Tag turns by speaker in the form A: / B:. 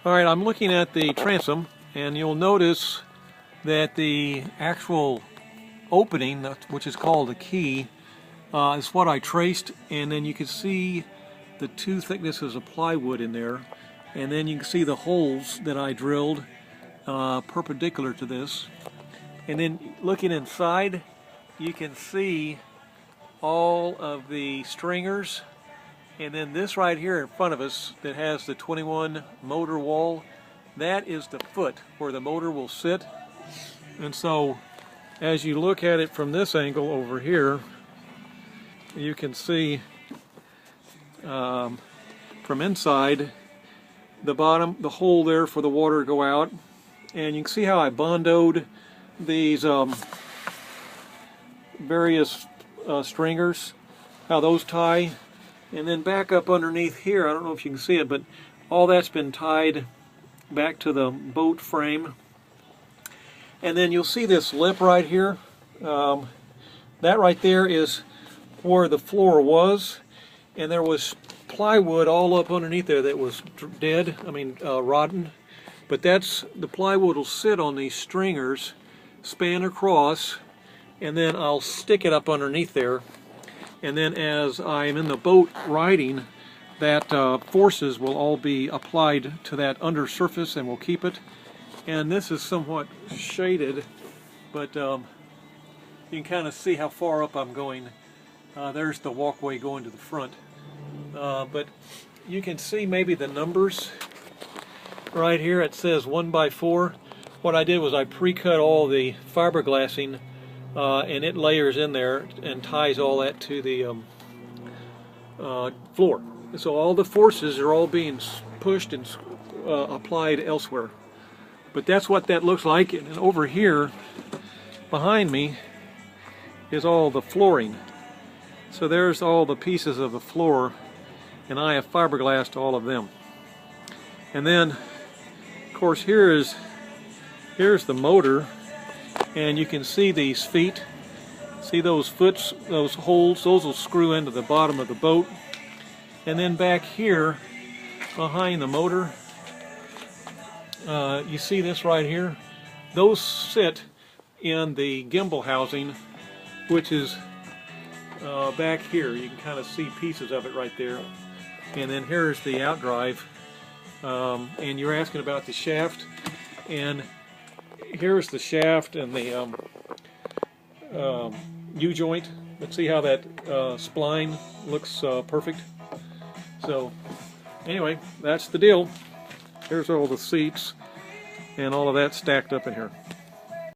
A: Alright, I'm looking at the transom, and you'll notice that the actual opening, which is called a key, is what I traced, and then you can see the two thicknesses of plywood in there, and then you can see the holes that I drilled perpendicular to this. And then looking inside, you can see all of the stringers. And then this right here in front of us that has the 21 motor wall, that is the foot where the motor will sit. And so as you look at it from this angle over here, you can see from inside the bottom, the hole there for the water to go out. And you can see how I bondoed these various stringers, how those tie. And then back up underneath here, I don't know if you can see it, but all that's been tied back to the boat frame. And then you'll see this lip right here. That right there is where the floor was, and there was plywood all up underneath there that was dead, rotten. But that's, the plywood will sit on these stringers, span across, and then I'll stick it up underneath there. And then as I'm in the boat riding, that forces will all be applied to that under surface and will keep it. And this is somewhat shaded, but you can kind of see how far up I'm going. There's the walkway going to the front. But you can see maybe the numbers right here. It says 1x4. What I did was I pre-cut all the fiberglassing, and it layers in there and ties all that to the floor. So all the forces are all being pushed and applied elsewhere. But that's what that looks like. And over here behind me is all the flooring. So there's all the pieces of the floor, and I have fiberglassed all of them. And then of course here's the motor. And you can see these feet. See those foots, those holes? Those will screw into the bottom of the boat. And then back here, behind the motor, you see this right here? Those sit in the gimbal housing, which is back here. You can kind of see pieces of it right there. And then here's the outdrive. And you're asking about the shaft. And here's the shaft and the U-joint. Let's see how that spline looks perfect. So anyway, that's the deal. Here's all the seats and all of that stacked up in here.